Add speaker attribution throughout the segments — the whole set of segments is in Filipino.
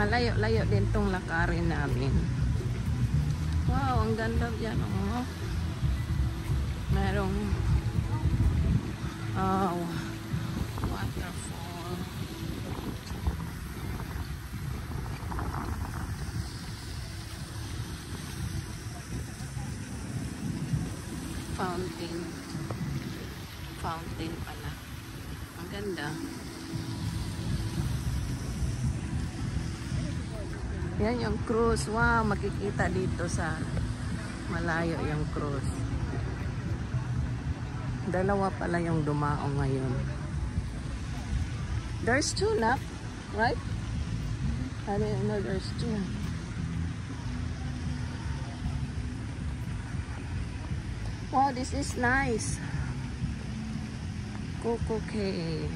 Speaker 1: Malayo-layo din tong lakarin namin. Wow, ang ganda dyan, oh. Merong waterfall. Fountain pala. Ang ganda. Yan yung cruise. Wow, makikita dito sa malayo yung cruise. Dalawa pala yung dumao ngayon. There's two na, right? I didn't know there's two. Wow, this is nice. Coco Cay.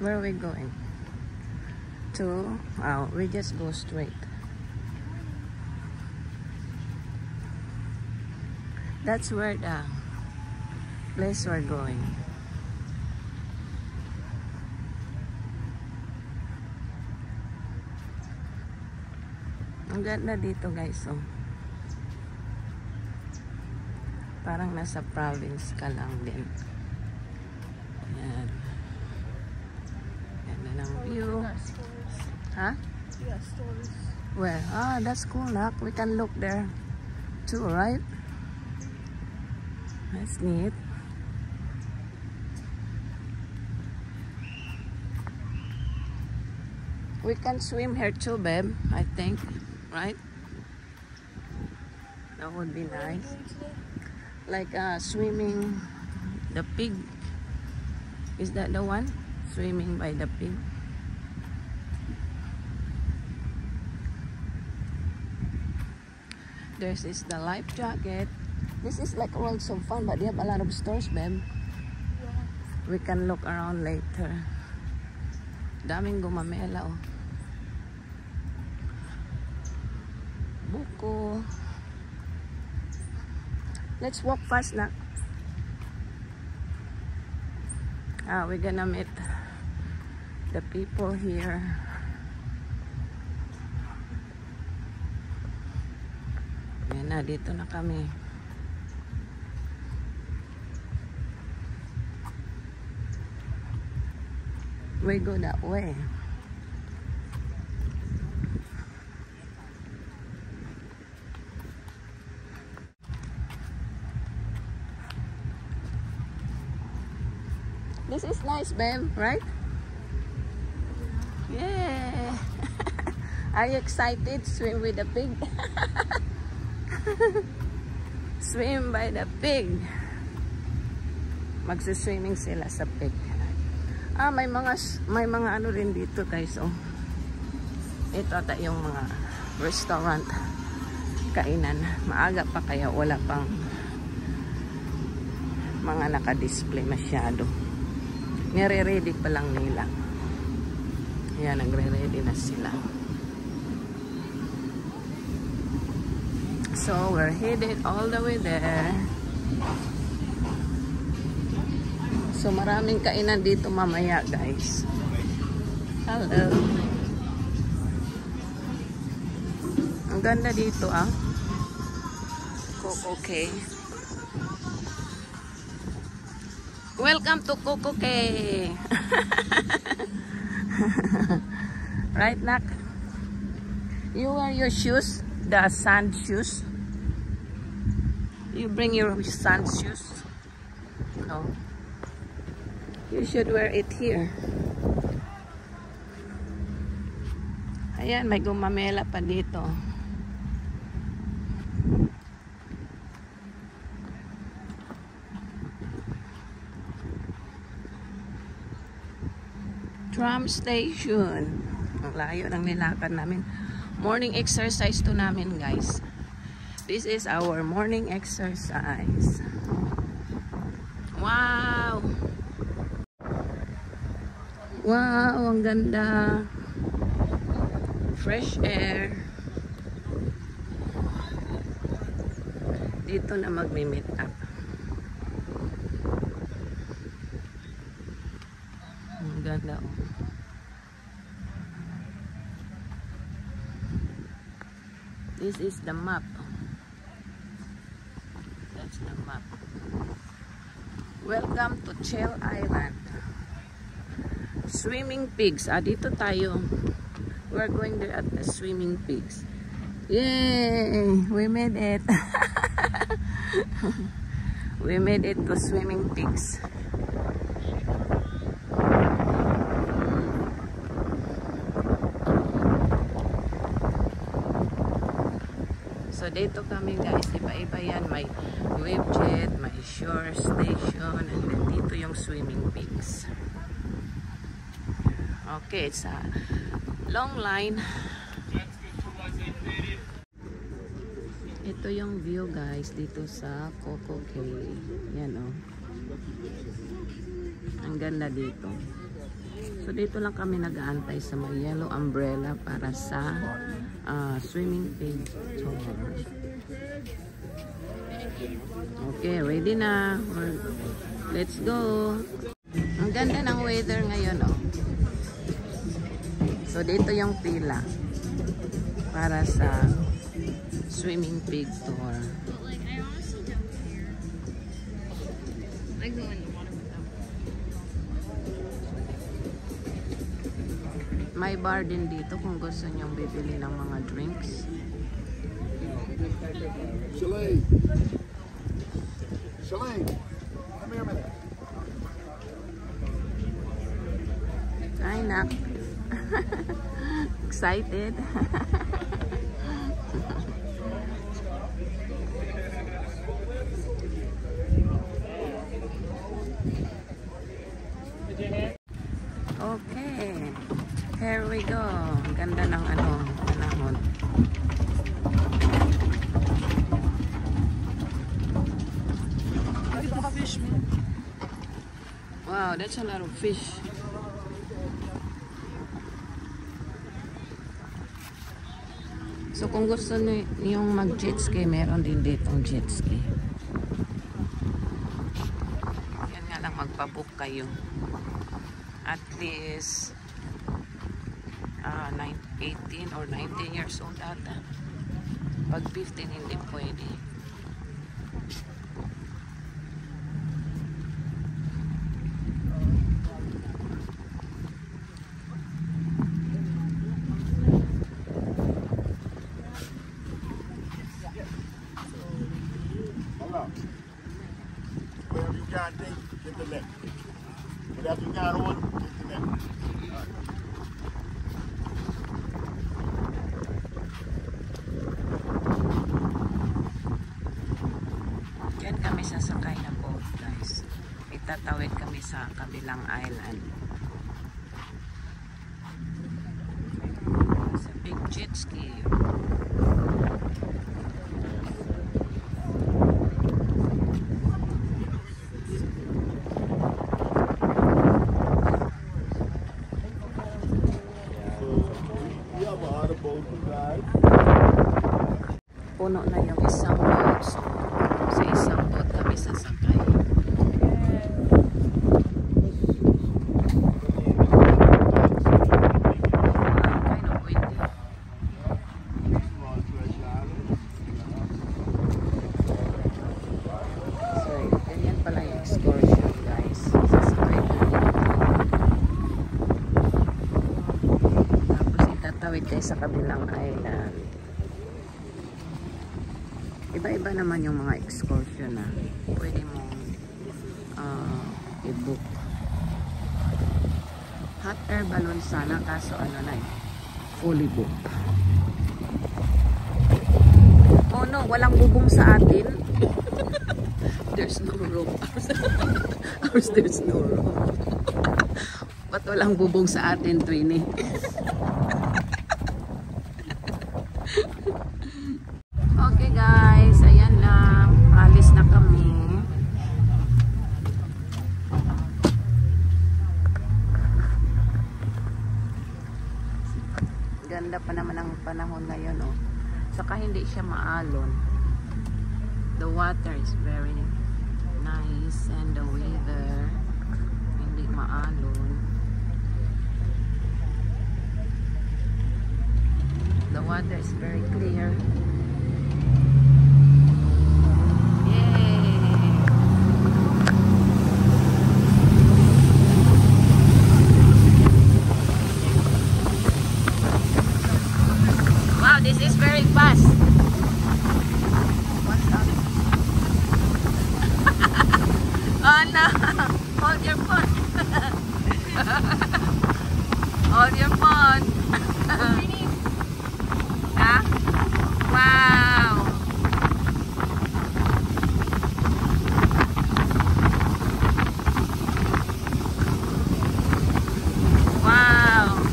Speaker 1: Where are we going? We just go straight. That's where the place we're going. Ang ganda dito, guys. Oh. Parang nasa province ka lang din. Ayan. Ganda ng view. Huh?
Speaker 2: Yeah, stores.
Speaker 1: Where? Ah, that's cool, Nak. We can look there too, right? That's neat. We can swim here too, babe. I think, right? That would be nice. Like swimming the pig. Is that the one? Swimming by the pig. This is the life jacket. This is like world of fun, but they have a lot of stores, babe.
Speaker 2: Yeah.
Speaker 1: We can look around later. Daming gumamela, oh. Buko. Let's walk fast, na. We're gonna meet the people here. Yan na, dito na kami. We go that way. This is nice, babe, right? Yeah. Are you excited to swim with the pig? Swim by the pig. Magsuswimming sila sa pig. May mga ano rin dito, guys, oh. Ito ata yung mga restaurant, kainan. Maaga pa kaya wala pang mga naka-display masyado. Nire-ready pa lang nila. Ayan, nagre-ready na sila. So, we're headed all the way there. So, maraming kainan dito mamaya, guys. Hello. Ang ganda dito, ah. Coco Cay. Welcome to Coco Cay. Right, Nak? You wear your shoes, the sand shoes. You bring your sand shoes. No. You should wear it here. Ayan, may gumamela pa dito. Tram station. Ang layo ng nilakad namin. Morning exercise to namin, guys. This is our morning exercise. Wow! Wow, ang ganda. Fresh air. Dito na magme-meet up. Ang ganda oh. This is the map. That's the map. Welcome to Chell Island. Swimming pigs. Dito tayo. We're going there at the swimming pigs. Yay! We made it. We made it to swimming pigs. So dito kami guys, iba-iba yan. May wave jet, may shore station, and then dito yung swimming pigs. Okay, it's a long line. Ito yung view guys dito sa Coco Cay. Yan oh. Ang ganda dito. So dito lang kami nag-aantay sa may yellow umbrella para sa swimming pig tour. Okay, ready na. Let's go. Ang ganda ng weather ngayon oh. So dito yung pila para sa swimming pig tour.
Speaker 2: Like, I honestly don't care. I go in the water with them.
Speaker 1: May bar din dito kung gusto nyong bibili ng mga drinks.
Speaker 3: Shalane. Shalane. Come here a minute.
Speaker 1: Ay, nak. Excited. Okay. Here we go. Ang ganda ng panahon. Wow, that's a lot of fish. So kung gusto niyong mag-jet ski, meron din ditong jet ski. Yan nga lang, magpabook kayo. At least 18 or 19 years old ata. Pag 15 hindi pwede.
Speaker 3: Wherever you got things, get the net. Whatever you got on, get the net.
Speaker 1: Diyan kami sasakay na boat guys. Itatawid kami sa kabilang island. Sa big jet ski. Puno na yung isang boat. So, sa isang boat kami sasakay. Kind of windy. So, ganyan pala yung excursion guys. Sasakay tayo. Tapos itatawid kayo sa kabilang island. Iba-iba naman yung mga excursion na pwede mong i-book. Hot air balloon sana, kaso fully booked. Oh no, walang bubong sa atin. There's no room. Ours, there's no room. Ba't walang bubong sa atin, Twinnie? Okay guys, ayan na. Alis na kami. Ganda pa naman ang panahon ngayon oh. Saka hindi siya maalon. The water is very nice and the weather hindi maalon. The water is very clear. Wow, this is very fast. What's up? Oh no! Hold your phone. Hold your phone. Huh? Wow! Wow!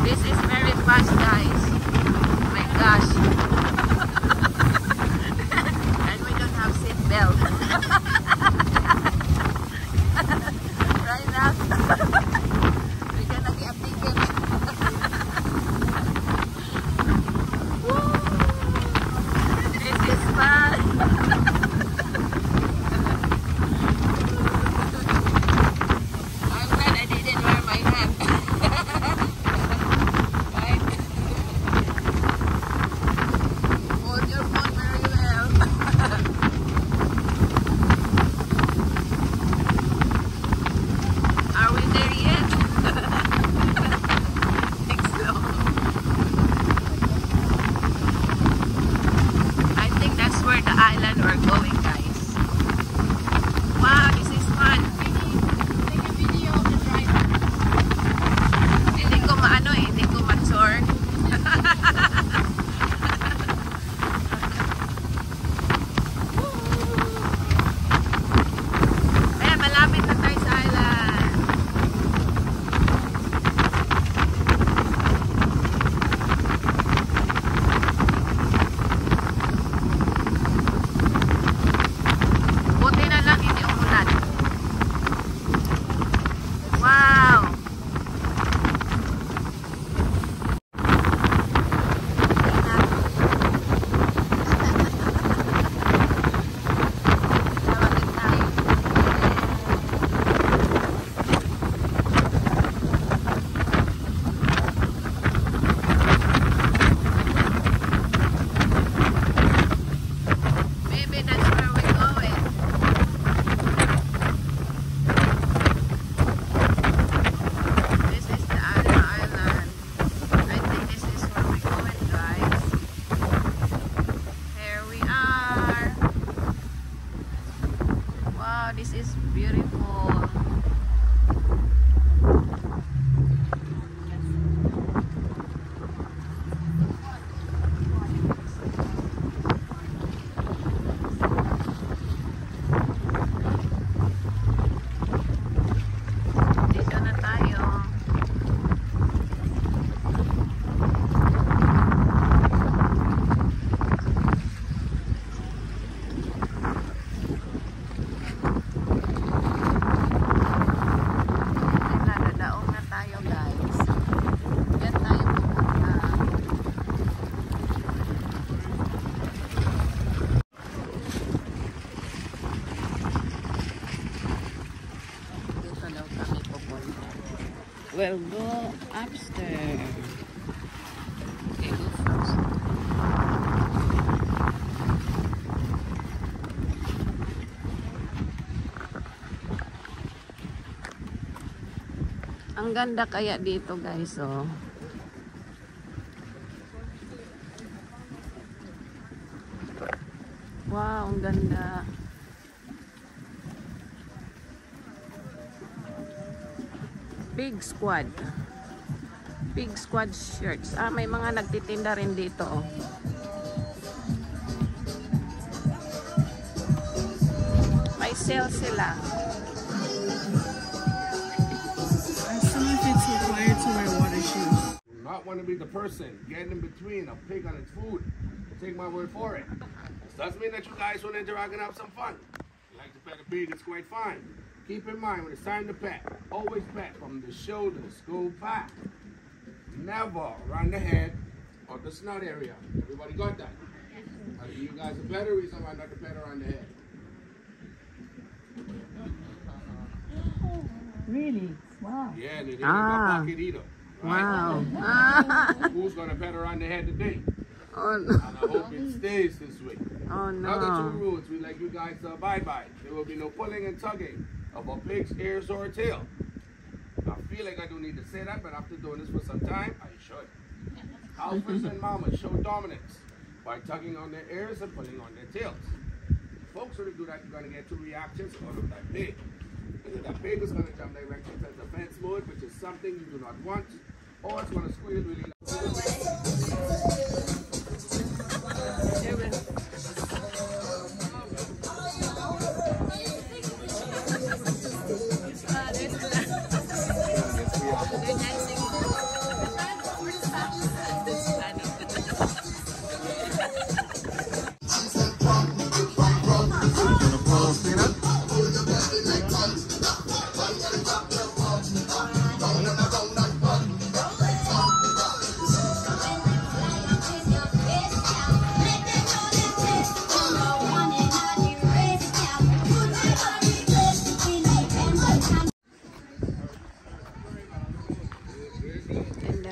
Speaker 1: This is very fast, guys. Oh my gosh. And we don't have seat belt. Right now, we're gonna get a ticket. Woo! This is fun. I'm glad I didn't wear my hat. Right? Hold your phone very well. Are we there yet? Think so. I think that's where the island we're going, guys. Wow, this is fun.
Speaker 2: Take a video of the driver.
Speaker 1: Hindi ko maano eh, hindi ko mature. Ayan, malapit na tayo sa island. Buti na lang hindi umulan. Wow! Tawagin tayo. Maybe that's where we're going. This is the other island. I think this is where we're going, guys. Here we are. Wow, this is beautiful. Dito na tayo. Nadadaong na tayo, guys. Yan tayo pupunta. Dito daw kami pupunta. We'll go upstairs. Okay, go first. Ang ganda kaya dito, guys, oh. Wow, ang ganda. Pig Squad. Pig Squad shirts. Ah, may mga nagtitinda rin dito, oh. May sale sila.
Speaker 4: Some of it's required to wear water shoes.
Speaker 3: Not
Speaker 4: want to be the person getting in between a pig and its food. Take my word for it. This doesn't mean that you guys won't interact and have some fun. If you like to pet a pig, it's quite fine. Keep in mind, when it's time to pet, always pet from the shoulders, go back. Never run the head or the snout area. Everybody got that? I'll give you guys a better reason why not to pet around the head.
Speaker 5: Really? Wow.
Speaker 4: Yeah, and it ain't in my pocket either. Right?
Speaker 1: Wow.
Speaker 4: Who's gonna pet around the head today?
Speaker 1: Oh no.
Speaker 4: And I hope it stays this way.
Speaker 1: Oh
Speaker 4: Another
Speaker 1: no.
Speaker 4: 2 rules we like you guys to abide by. There will be no pulling and tugging of a pig's ears or tail. I feel like I don't need to say that, but after doing this for some time, I should. Alphas and mamas show dominance by tugging on their ears and pulling on their tails. Folks, when they do that, you're going to get 2 reactions out of that pig. Either that pig is going to jump directly into defense mode, which is something you do not want, or it's going to squeal really loud.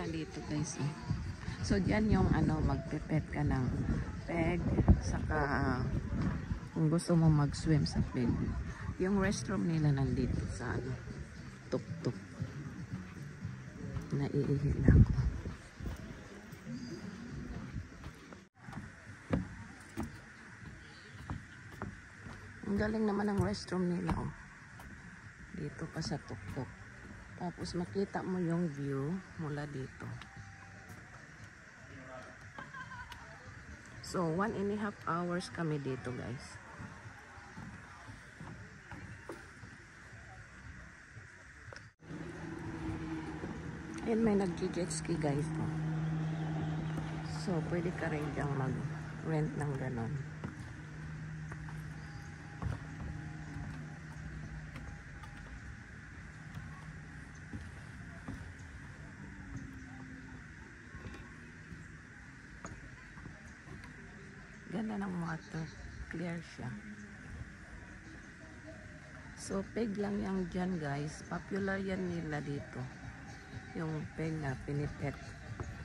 Speaker 1: Dito guys. So diyan yung ano, magpipet ka ng peg, saka kung gusto mo mag-swim sa peg. Yung restroom nila nandito sa ano, tuk-tuk. Naiihi na ako. Ang galing naman ang restroom nila, oh. Dito pa sa tuk-tuk. Tapos makita mo yung view mula dito. So 1.5 hours kami dito guys. Ayan, may nag-jet ski guys. So pwede ka rin diyang mag-rent ng ganon. Ganda ng water. Clear siya. So, peg lang yan dyan guys. Popular yan nila dito. Yung peg na pinipet.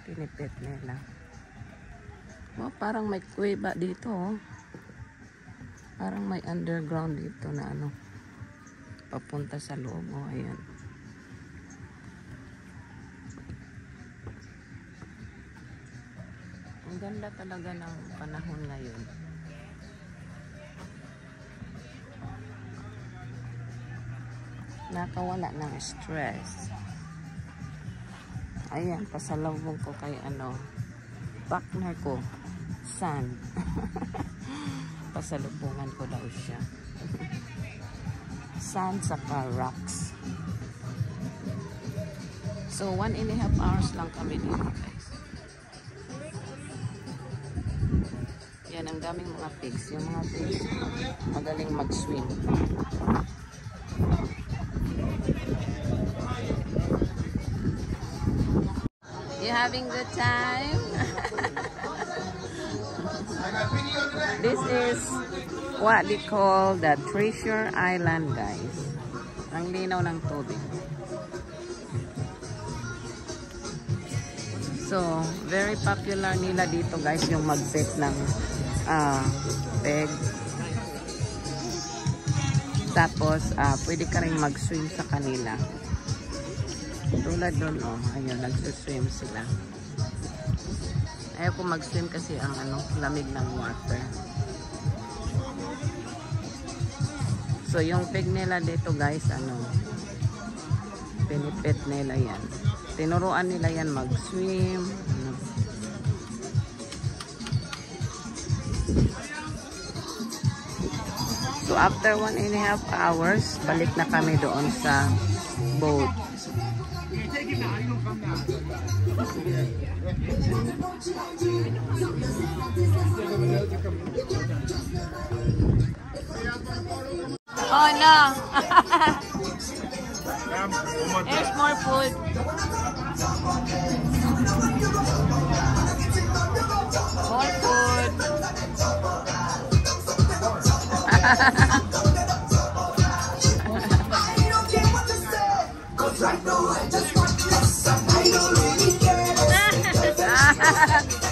Speaker 1: Pinipet nila. Oh, parang may kuweba dito. Oh. Parang may underground dito na ano. Papunta sa loob. Oh, ayan. Ang ganda talaga ng panahon ngayon. Nakawala ng stress. Ayan, pasalubong ko kay ano, partner ko, San. Pasalubungan ko daw siya. San saka rocks. So 1.5 hours lang kami dito guys. Yan, ang daming mga pigs. Yung mga pigs, magaling mag-swim. You having good time? This is what they call the Treasure Island, guys. Ang linaw ng tubig. So, very popular nila dito, guys, yung mag-pet ng peg. Tapos, pwede ka rin mag-swim sa kanila. Tulad doon, oh, ayun, nag-swim sila. Ayaw ko mag-swim kasi ang ano, lamig ng water. So, yung peg nila dito, guys, ano, pinipet nila yan. Tinuruan nila yan mag-swim. Ano. So, after 1.5 hours, balik na kami doon sa boat. Oh no! There's more food. More food.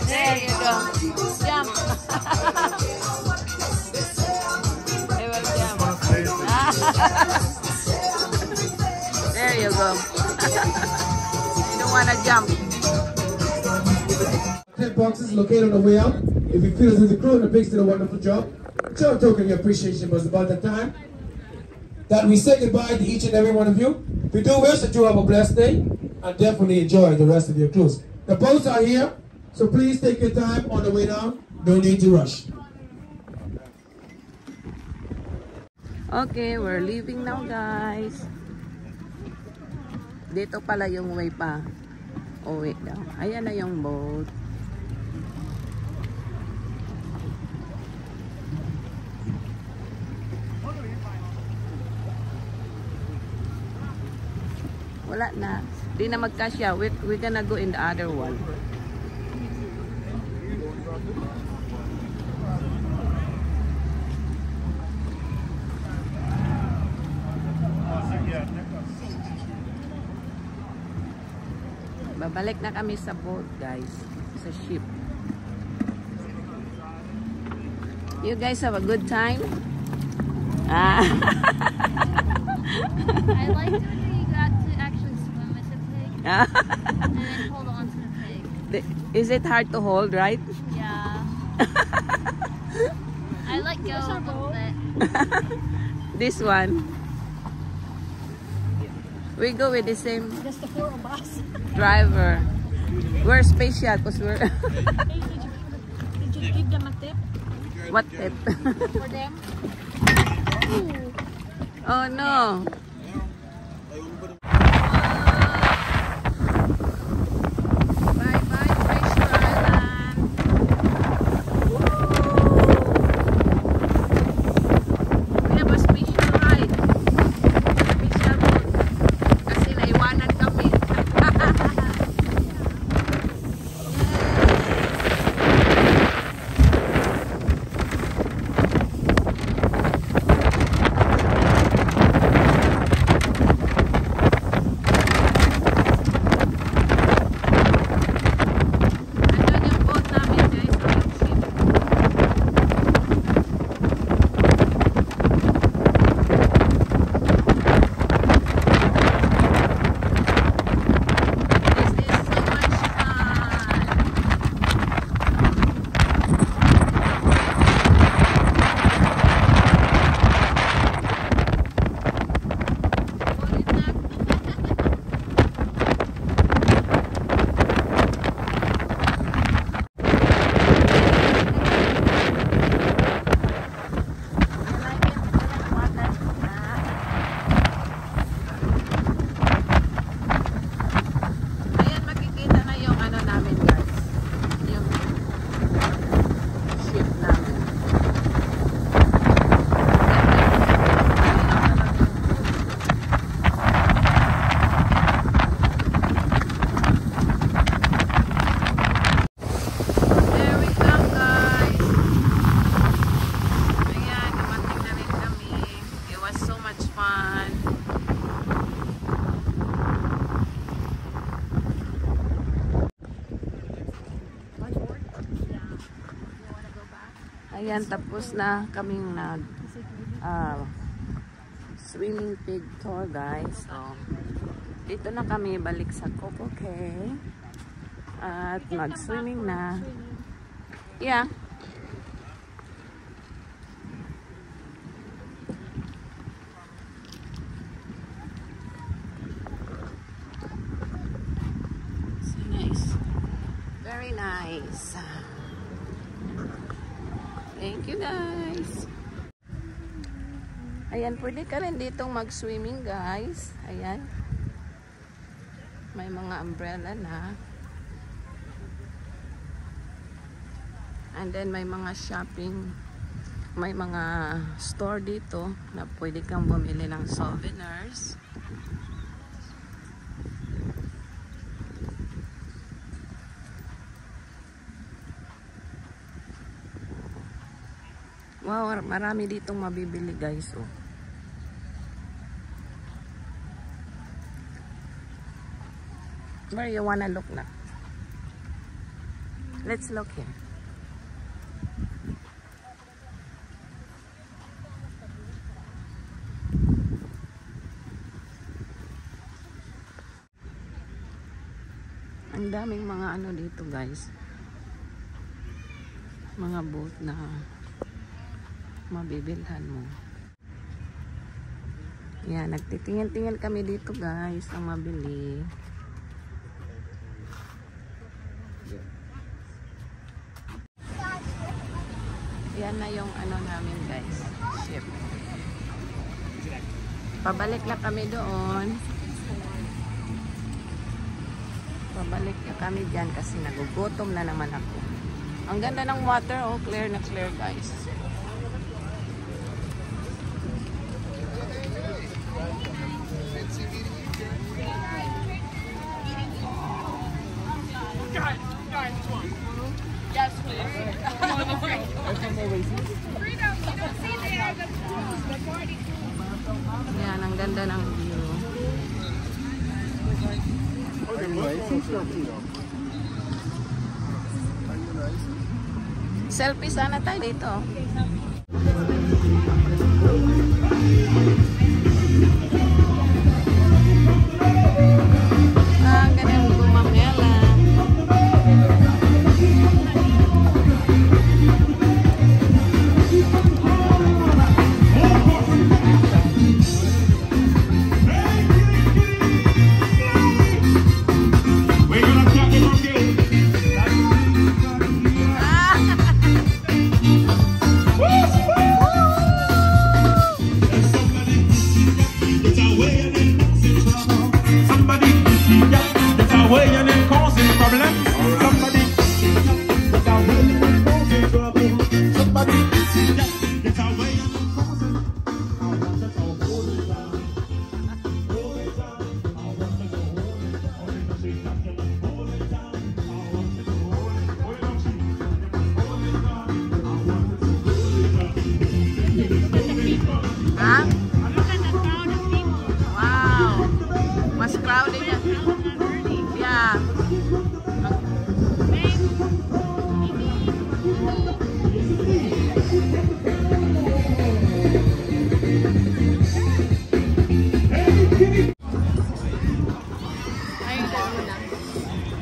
Speaker 1: There you go. Jump. They will jump. There you go. You don't want to jump.
Speaker 6: 10 boxes located on the way out. If you feel as if the crew and the pigs did a wonderful job, show a token of appreciation. Was about the time that we say goodbye to each and every one of you. We do wish that you have a blessed day and definitely enjoy the rest of your cruise. The boats are here, so please take your time on the way down. No need to rush.
Speaker 1: Okay, we're leaving now, guys. Dito pala yung way pa. Oh, wait daw. Ayan na yung boat. Wala na. Di na magkasya. We're gonna go in the other one. Babalik na kami sa boat, guys. Sa ship. You guys have a good time?
Speaker 2: I liked it when we got to actually swim with the pig. And then hold on to the pig.
Speaker 1: Is it hard to hold, right?
Speaker 2: Yeah. I let go a little bit.
Speaker 1: This one. We go with the same
Speaker 5: Just the four of us.
Speaker 1: driver. We're special because we're...
Speaker 5: Did you give them a tip
Speaker 1: What tip?
Speaker 5: for them?
Speaker 1: Oh no. Bye bye, Treasure Island. We have a special ride. Special boat. Kasi naiwanan kami. Andun yung boat namin, guys. Ang ship. This is so much fun. Ulit na. Ayan, makikita na yung ano namin, guys. Yung ship namin. There we go, guys. Ayan, dumating na rin kami. It was so much fun. Ayan, tapos na kaming nag swimming pig tour, guys. So, dito na kami balik sa Coco Cay at mag-swimming na. Yeah. So nice. Very nice. Thank you, guys. Ayan, pwede ka rin ditong mag-swimming, guys. Ayan. May mga umbrella na. And then may mga shopping, may mga store dito na pwede kang bumili ng souvenirs. Wow, marami ditong mabibili guys. Oh. Where you wanna look na? Let's look here. Ang daming mga ano dito guys. Mga boat na mabibilhan mo. Yan, nagtitingin-tingin kami dito guys ang mabili. Yan na yung ano namin guys, ship. Pabalik na kami doon. Pabalik na kami dyan kasi nagugutom na naman ako. Ang ganda ng water, oh, clear na clear guys.
Speaker 2: Yes, please.
Speaker 1: Yan, ang ganda ng view. Selfie sana tayo dito. Ang ganda ng gumamela.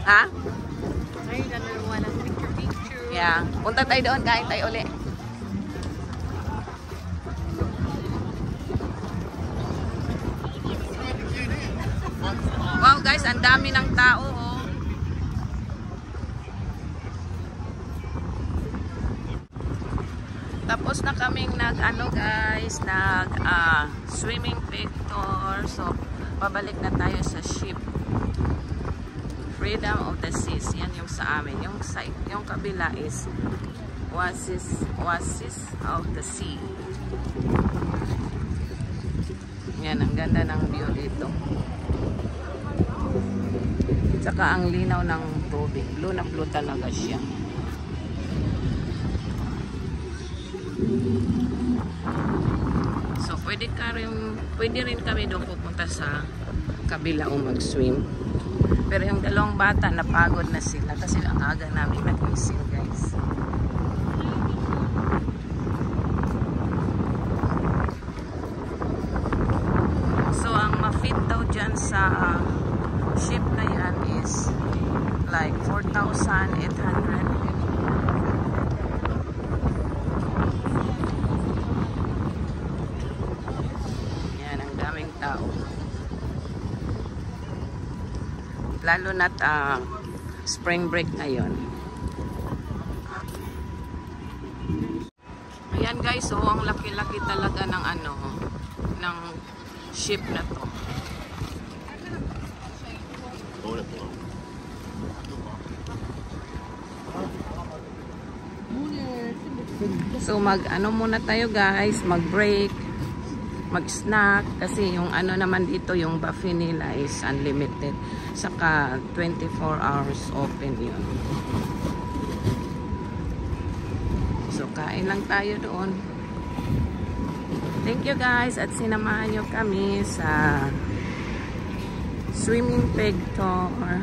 Speaker 1: Ha? Yeah. Punta tayo doon, kain tayo uli. Wow guys, ang dami ng tao oh. Tapos na kaming nag-ano guys, swimming picture. So, babalik na tayo sa ship. Freedom of the Seas. Yan yung sa amin. Yung site, yung kabila is Oasis of the Sea. Yan, ang ganda ng view dito. Tsaka ang linaw ng tubig. Blue na blue talaga siya. So, pwede rin kami doon pupunta sa kabila o mag-swim. Pero yung dalawang bata, napagod na sila kasi ang aga namin nag-isip guys. So, ang ma-fit daw dyan sa ship na yan is like 4,800. Yan, ang daming tao. Lalo na't spring break ngayon. Ayan guys, so ang laki-laki talaga ng ng ship na to. So mag-ano muna tayo guys, mag-break, mag-snack kasi yung ano naman dito, yung buffet nila is unlimited. Saka 24 hours open yun. So kain lang tayo doon. Thank you guys at sinamahan nyo kami sa swimming peg tour.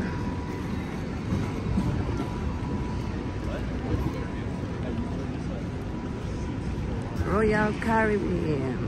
Speaker 1: Royal Caribbean.